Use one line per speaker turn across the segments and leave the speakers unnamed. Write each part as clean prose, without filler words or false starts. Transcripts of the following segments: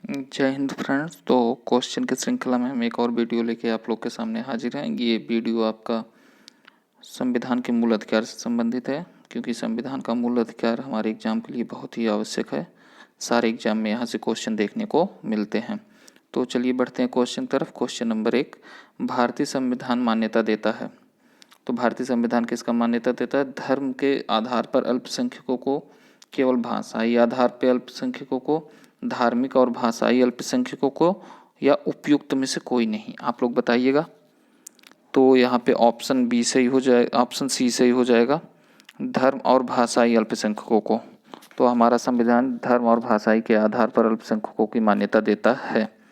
जय हिंद फ्रेंड्स। तो क्वेश्चन की श्रृंखला में हम एक और वीडियो लेके आप लोग के सामने हाजिर हैं। ये वीडियो आपका संविधान के मूल अधिकार से संबंधित है, क्योंकि संविधान का मूल अधिकार हमारे एग्जाम के लिए बहुत ही आवश्यक है। सारे एग्जाम में यहाँ से क्वेश्चन देखने को मिलते हैं। तो चलिए बढ़ते हैं क्वेश्चन तरफ। क्वेश्चन नंबर 1, भारतीय संविधान मान्यता देता है। तो भारतीय संविधान किसका मान्यता देता है? धर्म के आधार पर अल्पसंख्यकों को केवल भाषाई आधार पर अल्पसंख्यकों को, धार्मिक और भाषाई अल्पसंख्यकों को, या उपयुक्त में से कोई नहीं। आप लोग बताइएगा। तो यहाँ पे ऑप्शन बी सही हो जाए, ऑप्शन सी सही हो जाएगा, धर्म और भाषाई अल्पसंख्यकों को। तो हमारा संविधान धर्म और भाषाई के आधार पर अल्पसंख्यकों की मान्यता देता है।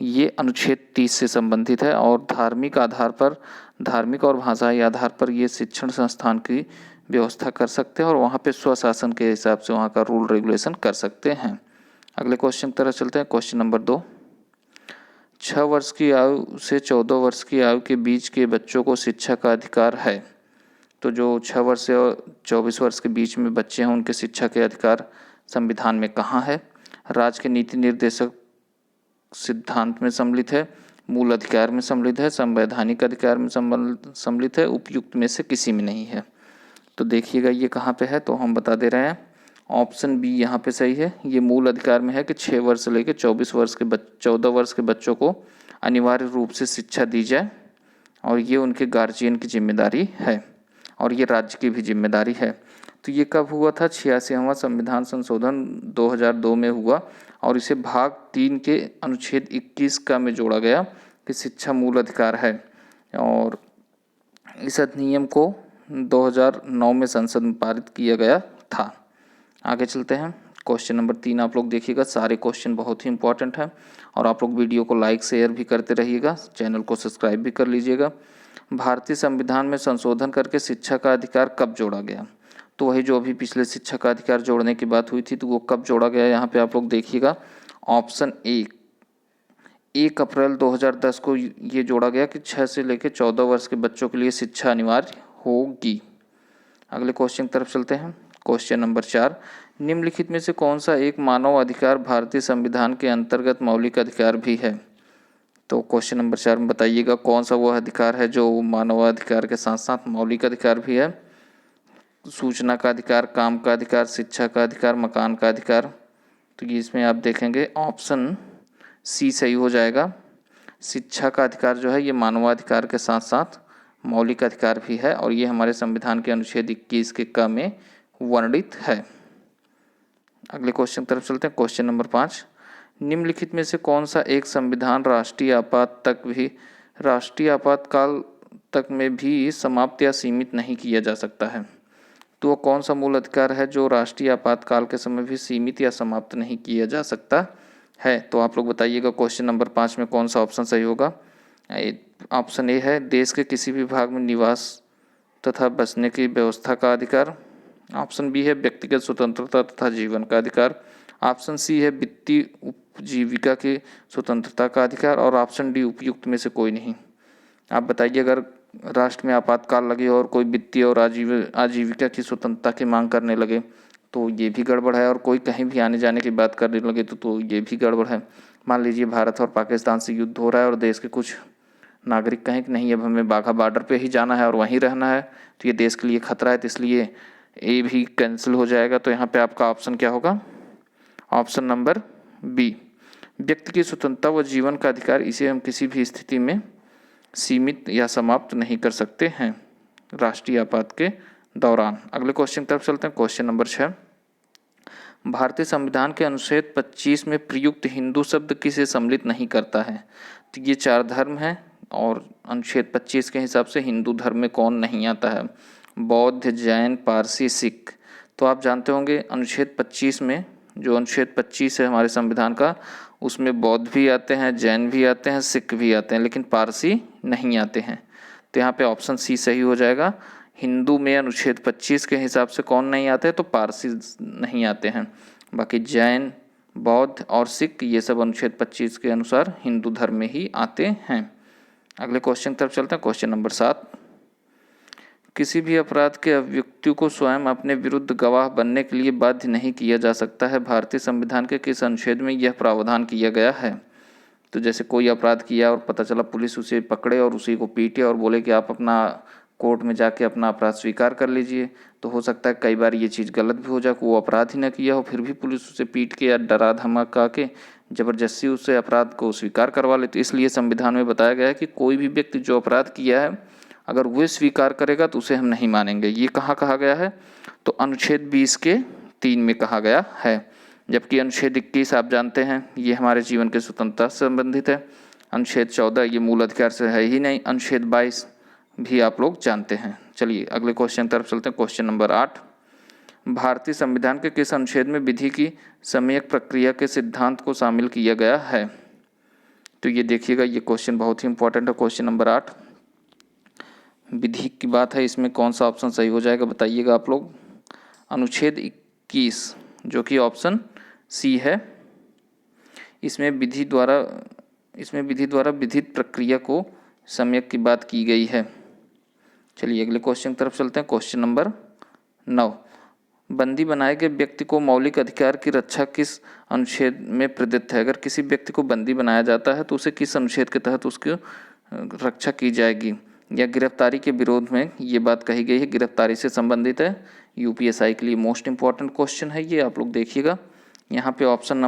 ये अनुच्छेद 30 से संबंधित है। और धार्मिक आधार पर, धार्मिक और भाषाई आधार पर ये शिक्षण संस्थान की व्यवस्था कर सकते हैं और वहाँ पे स्वशासन के हिसाब से वहाँ का रूल रेगुलेशन कर सकते हैं। अगले क्वेश्चन की तरफ चलते हैं। क्वेश्चन नंबर 2, 6 वर्ष की आयु से 14 वर्ष की आयु के बीच के बच्चों को शिक्षा का अधिकार है। तो जो 6 वर्ष से 24 वर्ष के बीच में बच्चे हैं, उनके शिक्षा के अधिकार संविधान में कहाँ है? राज्य के नीति निर्देशक सिद्धांत में सम्मिलित है, मूल अधिकार में सम्मिलित है, संवैधानिक अधिकार में सम्मिलित है, उपयुक्त में से किसी में नहीं है। तो देखिएगा ये कहाँ पे है, तो हम बता दे रहे हैं। ऑप्शन बी यहाँ पे सही है। ये मूल अधिकार में है कि 6 वर्ष से लेकर 14 वर्ष के बच्चों को अनिवार्य रूप से शिक्षा दी जाए, और ये उनके गार्जियन की जिम्मेदारी है और ये राज्य की भी जिम्मेदारी है। तो ये कब हुआ था? 86वां संविधान संशोधन 2002 में हुआ, और इसे भाग 3 के अनुच्छेद 21 का में जोड़ा गया कि शिक्षा मूल अधिकार है। और इस अधिनियम को 2009 में संसद में पारित किया गया था। आगे चलते हैं। क्वेश्चन नंबर 3 आप लोग देखिएगा। सारे क्वेश्चन बहुत ही इंपॉर्टेंट हैं और आप लोग वीडियो को लाइक शेयर भी करते रहिएगा, चैनल को सब्सक्राइब भी कर लीजिएगा। भारतीय संविधान में संशोधन करके शिक्षा का अधिकार कब जोड़ा गया? तो वही जो अभी पिछले शिक्षा का अधिकार जोड़ने की बात हुई थी, तो वो कब जोड़ा गया यहाँ पे आप लोग देखिएगा। ऑप्शन ए, 1 अप्रैल 2010 को ये जोड़ा गया कि 6 से लेकर 14 वर्ष के बच्चों के लिए शिक्षा अनिवार्य होगी। अगले क्वेश्चन की तरफ चलते हैं। क्वेश्चन नंबर 4, निम्नलिखित में से कौन सा एक मानव अधिकार भारतीय संविधान के अंतर्गत मौलिक अधिकार भी है? तो क्वेश्चन नंबर 4 में बताइएगा कौन सा वह अधिकार है जो मानव अधिकार के साथ साथ मौलिक अधिकार भी है। सूचना का अधिकार, काम का अधिकार, शिक्षा का अधिकार, मकान का अधिकार। तो ये इसमें आप देखेंगे ऑप्शन सी सही हो जाएगा। शिक्षा का अधिकार जो है ये मानवाधिकार के साथ साथ मौलिक अधिकार भी है, और ये हमारे संविधान के अनुच्छेद 21 के क में वर्णित है। अगले क्वेश्चन की तरफ चलते हैं। क्वेश्चन नंबर 5, निम्नलिखित में से कौन सा एक संविधान राष्ट्रीय आपातकाल तक में भी समाप्त या सीमित नहीं किया जा सकता है? तो कौन सा मूल अधिकार है जो राष्ट्रीय आपातकाल के समय भी सीमित या समाप्त नहीं किया जा सकता है? तो आप लोग बताइएगा क्वेश्चन नंबर 5 में कौन सा ऑप्शन सही होगा। ऑप्शन ए है देश के किसी भी भाग में निवास तथा बसने की व्यवस्था का अधिकार। ऑप्शन बी है व्यक्तिगत स्वतंत्रता तथा जीवन का अधिकार। ऑप्शन सी है वित्तीय उपजीविका की स्वतंत्रता का अधिकार। और ऑप्शन डी उपयुक्त में से कोई नहीं। आप बताइए, अगर राष्ट्र में आपातकाल लगे और कोई वित्तीय और आजीविका की स्वतंत्रता की मांग करने लगे तो ये भी गड़बड़ है, और कोई कहीं भी आने जाने की बात करने लगे तो ये भी गड़बड़ है। मान लीजिए भारत और पाकिस्तान से युद्ध हो रहा है और देश के कुछ नागरिक कहें कि नहीं अब हमें बाघा बॉर्डर पे ही जाना है और वहीं रहना है, तो ये देश के लिए खतरा है, तो इसलिए ए भी कैंसिल हो जाएगा। तो यहाँ पे आपका ऑप्शन क्या होगा? ऑप्शन नंबर बी, व्यक्ति की स्वतंत्रता व जीवन का अधिकार, इसे हम किसी भी स्थिति में सीमित या समाप्त नहीं कर सकते हैं राष्ट्रीय आपात के दौरान। अगले क्वेश्चन की तरफ चलते हैं। क्वेश्चन नंबर 6, भारतीय संविधान के अनुच्छेद 25 में प्रयुक्त हिंदू शब्द किसे सम्मिलित नहीं करता है? तो ये 4 धर्म हैं, और अनुच्छेद 25 के हिसाब से हिंदू धर्म में कौन नहीं आता है? बौद्ध, जैन, पारसी, सिख। तो आप जानते होंगे अनुच्छेद 25 में, जो अनुच्छेद 25 है हमारे संविधान का, उसमें बौद्ध भी आते हैं, जैन भी आते हैं, सिख भी आते हैं, लेकिन पारसी नहीं आते हैं। तो यहाँ पे ऑप्शन सी सही हो जाएगा। हिंदू में अनुच्छेद 25 के हिसाब से कौन नहीं आते? तो पारसी नहीं आते हैं। बाकी जैन, बौद्ध और सिख ये सब अनुच्छेद 25 के अनुसार हिंदू धर्म में ही आते हैं। अगले क्वेश्चन की तरफ चलते हैं। क्वेश्चन नंबर 7, किसी भी अपराध के अभियुक्त को स्वयं अपने विरुद्ध गवाह बनने के लिए बाध्य नहीं किया जा सकता है। भारतीय संविधान के किस अनुच्छेद में यह प्रावधान किया गया है? तो जैसे कोई अपराध किया और पता चला, पुलिस उसे पकड़े और उसी को पीटे और बोले कि आप अपना कोर्ट में जाके अपना अपराध स्वीकार कर लीजिए, तो हो सकता है कई बार ये चीज़ गलत भी हो जाए, वो अपराध ही न किया हो, फिर भी पुलिस उसे पीट के या डरा धमका के ज़बरदस्ती उसे अपराध को स्वीकार करवा ले। तो इसलिए संविधान में बताया गया है कि कोई भी व्यक्ति जो अपराध किया है अगर वह स्वीकार करेगा तो उसे हम नहीं मानेंगे। ये कहाँ कहा गया है? तो अनुच्छेद 20 के 3 में कहा गया है। जबकि अनुच्छेद 21 आप जानते हैं ये हमारे जीवन के स्वतंत्रता से संबंधित है। अनुच्छेद 14 ये मूल अधिकार से है ही नहीं। अनुच्छेद 22 भी आप लोग जानते हैं। चलिए अगले क्वेश्चन की तरफ चलते हैं। क्वेश्चन नंबर 8, भारतीय संविधान के किस अनुच्छेद में विधि की सम्यक प्रक्रिया के सिद्धांत को शामिल किया गया है? तो ये देखिएगा, ये क्वेश्चन बहुत ही इंपॉर्टेंट है। क्वेश्चन नंबर 8 विधि की बात है, इसमें कौन सा ऑप्शन सही हो जाएगा बताइएगा आप लोग। अनुच्छेद 21 जो कि ऑप्शन सी है, इसमें विधि द्वारा विधित प्रक्रिया को सम्यक की बात की गई है। चलिए अगले क्वेश्चन की तरफ चलते हैं। क्वेश्चन नंबर 9, बंदी बनाए गए व्यक्ति को मौलिक अधिकार की रक्षा किस अनुच्छेद में प्रदत्त है? अगर किसी व्यक्ति को बंदी बनाया जाता है तो उसे किस अनुच्छेद के तहत उसकी रक्षा की जाएगी? या गिरफ्तारी के विरोध में ये बात कही गई है, गिरफ्तारी से संबंधित है। यूपीएसआई के लिए मोस्ट इंपॉर्टेंट क्वेश्चन है ये, आप लोग देखिएगा। यहाँ पे ऑप्शन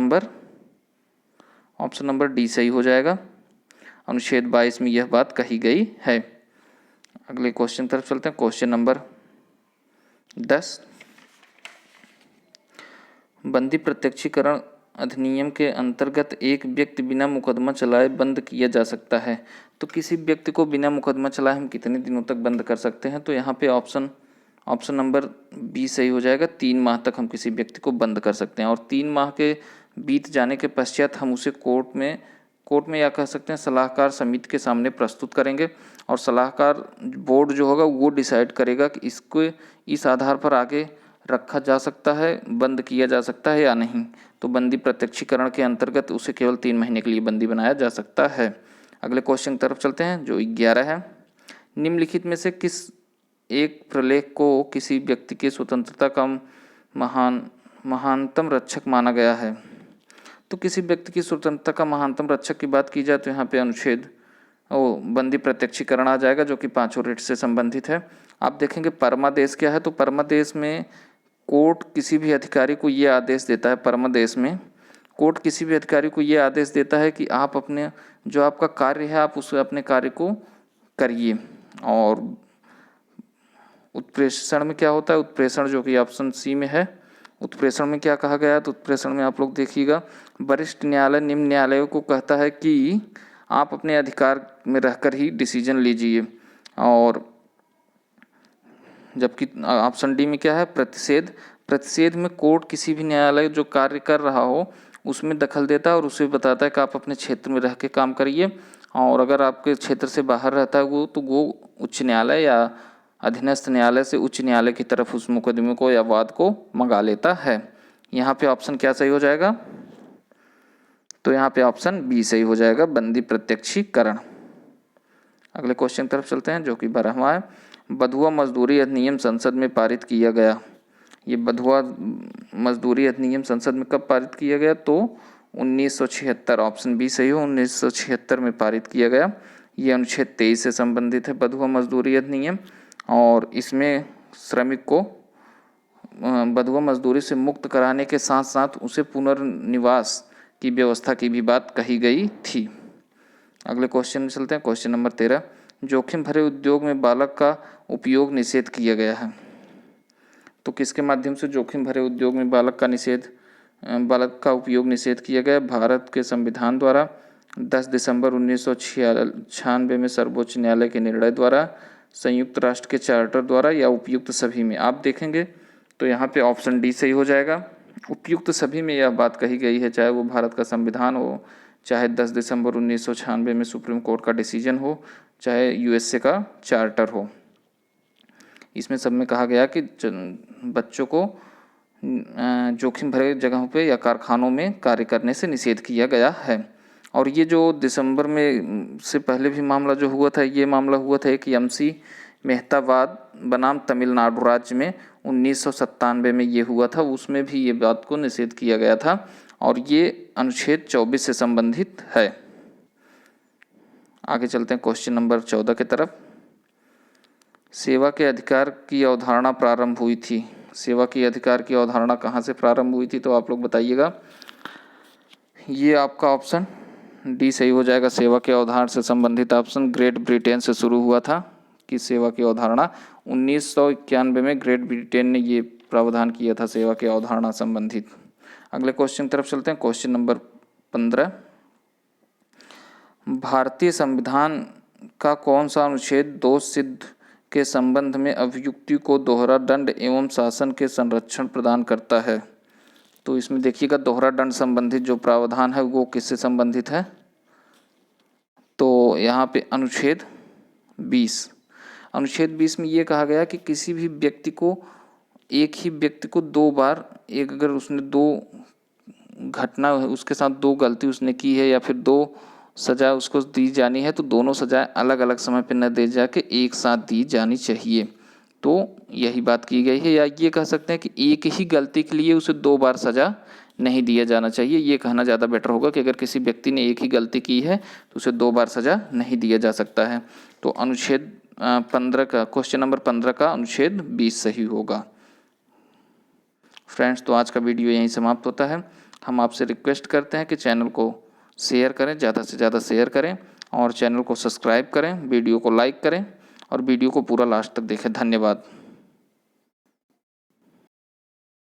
नंबर डी सही हो जाएगा। अनुच्छेद 22 में यह बात कही गई है। अगले क्वेश्चन तरफ चलते हैं। क्वेश्चन नंबर 10, बंदी प्रत्यक्षीकरण अधिनियम के अंतर्गत एक व्यक्ति बिना मुकदमा चलाए बंद किया जा सकता है। तो किसी व्यक्ति को बिना मुकदमा चलाए हम कितने दिनों तक बंद कर सकते हैं? तो यहाँ पे ऑप्शन नंबर बी सही हो जाएगा। 3 माह तक हम किसी व्यक्ति को बंद कर सकते हैं और 3 माह के बीत जाने के पश्चात हम उसे कोर्ट में या कह सकते हैं सलाहकार समिति के सामने प्रस्तुत करेंगे और सलाहकार बोर्ड जो होगा वो डिसाइड करेगा कि इसको इस आधार पर आगे रखा जा सकता है, बंद किया जा सकता है या नहीं। तो बंदी प्रत्यक्षीकरण के अंतर्गत उसे केवल 3 महीने के लिए बंदी बनाया जा सकता है। अगले क्वेश्चन की तरफ चलते हैं जो 11 है, निम्नलिखित में से किस एक प्रलेख को किसी व्यक्ति की स्वतंत्रता का महानतम रक्षक माना गया है? तो किसी व्यक्ति की स्वतंत्रता का महानतम रक्षक की बात की जाए तो यहाँ पे बंदी प्रत्यक्षीकरण आ जाएगा जो कि 5 रेट से संबंधित है। आप देखेंगे परमादेश क्या है? तो परमादेश में कोर्ट किसी भी अधिकारी को ये आदेश देता है, परमादेश में कोर्ट किसी भी अधिकारी को ये आदेश देता है कि आप अपने जो आपका कार्य है आप उस अपने कार्य को करिए। और उत्प्रेषण में क्या होता है? उत्प्रेषण जो कि ऑप्शन सी में है। उत्प्रेषण में क्या कहा गया है? तो उत्प्रेषण में आप लोग देखिएगा, वरिष्ठ न्यायालय निम्न न्यायालयों को कहता है कि आप अपने अधिकार में रहकर ही डिसीजन लीजिए। और जबकि ऑप्शन डी में क्या है? प्रतिषेध में कोर्ट किसी भी न्यायालय जो कार्य कर रहा हो उसमें दखल देता है और उसे बताता है कि आप अपने क्षेत्र में रह के काम करिए, और अगर आपके क्षेत्र से बाहर रहता है वो उच्च न्यायालय या अधीनस्थ न्यायालय से उच्च न्यायालय की तरफ उस मुकदमे को या वाद को मंगा लेता है। यहाँ पे ऑप्शन क्या सही हो जाएगा? तो यहाँ पे ऑप्शन बी सही हो जाएगा, बंदी प्रत्यक्षीकरण। अगले क्वेश्चन की तरफ चलते हैं जो कि 12वां है, बंधुआ मजदूरी अधिनियम संसद में पारित किया गया। ये बंधुआ मजदूरी अधिनियम संसद में कब पारित किया गया? तो 1976, ऑप्शन बी सही हो, 1976 में पारित किया गया। ये अनुच्छेद 23 से संबंधित है बंधुआ मजदूरी अधिनियम, और इसमें श्रमिक को बंधुआ मजदूरी से मुक्त कराने के साथ साथ उसे पुनर्निवास की व्यवस्था की भी बात कही गई थी। अगले क्वेश्चन में चलते हैं। क्वेश्चन नंबर 13, जोखिम भरे उद्योग में बालक का उपयोग निषेध किया गया है। तो किसके माध्यम से जोखिम भरे उद्योग में बालक का उपयोग निषेध किया गया? भारत के संविधान द्वारा, 10 दिसंबर 1996 में सर्वोच्च न्यायालय के निर्णय द्वारा, संयुक्त राष्ट्र के चार्टर द्वारा, या उपयुक्त सभी में? आप देखेंगे तो यहाँ पे ऑप्शन डी सही हो जाएगा। उपयुक्त सभी में यह बात कही गई है, चाहे वो भारत का संविधान हो, चाहे 10 दिसंबर 1996 में सुप्रीम कोर्ट का डिसीजन हो, चाहे यूएसए का चार्टर हो। इसमें सब में कहा गया कि बच्चों को जोखिम भरे जगहों पे या कारखानों में कार्य करने से निषेध किया गया है। और ये जो दिसंबर में से पहले भी मामला जो हुआ था, ये मामला हुआ था कि एमसी मेहताबाद बनाम तमिलनाडु राज्य में 1997 में ये हुआ था, उसमें भी ये बात को निषेध किया गया था और ये अनुच्छेद 24 से संबंधित है। आगे चलते हैं क्वेश्चन नंबर 14 की तरफ। सेवा के अधिकार की अवधारणा प्रारंभ हुई थी। सेवा के अधिकार की अवधारणा कहाँ से प्रारंभ हुई थी, तो आप लोग बताइएगा। ये आपका ऑप्शन डी सही हो जाएगा। सेवा के अवधारणा से संबंधित ऑप्शन ग्रेट ब्रिटेन से शुरू हुआ था कि सेवा की अवधारणा 1991 में ग्रेट ब्रिटेन ने ये प्रावधान किया था सेवा की अवधारणा संबंधित। अगले क्वेश्चन की तरफ चलते हैं। Question number 15। भारतीय संविधान का कौन सा अनुच्छेद दोष सिद्ध के संबंध में अभियुक्ति को दोहरा दंड एवं शासन के संरक्षण प्रदान करता है? तो इसमें देखिएगा दोहरा दंड संबंधित जो प्रावधान है वो किससे संबंधित है, तो यहाँ पे अनुच्छेद 20। अनुच्छेद 20 में ये कहा गया कि किसी भी व्यक्ति को, एक ही व्यक्ति को दो बार, एक अगर उसने दो घटना उसके साथ दो गलती उसने की है या फिर दो सजा उसको दी जानी है, तो दोनों सजाएं अलग अलग समय पर न दे जाके एक साथ दी जानी चाहिए। तो यही बात की गई है, या ये कह सकते हैं कि एक ही गलती के लिए उसे दो बार सजा नहीं दिया जाना चाहिए। ये कहना ज़्यादा बेटर होगा कि अगर किसी व्यक्ति ने एक ही गलती की है तो उसे दो बार सजा नहीं दिया जा सकता है। तो अनुच्छेद 15 का, क्वेश्चन नंबर 15 का अनुच्छेद 20 सही होगा। फ्रेंड्स, तो आज का वीडियो यहीं समाप्त होता है। हम आपसे रिक्वेस्ट करते हैं कि चैनल को शेयर करें, ज़्यादा से ज़्यादा शेयर करें और चैनल को सब्सक्राइब करें, वीडियो को लाइक करें और वीडियो को पूरा लास्ट तक देखें। धन्यवाद।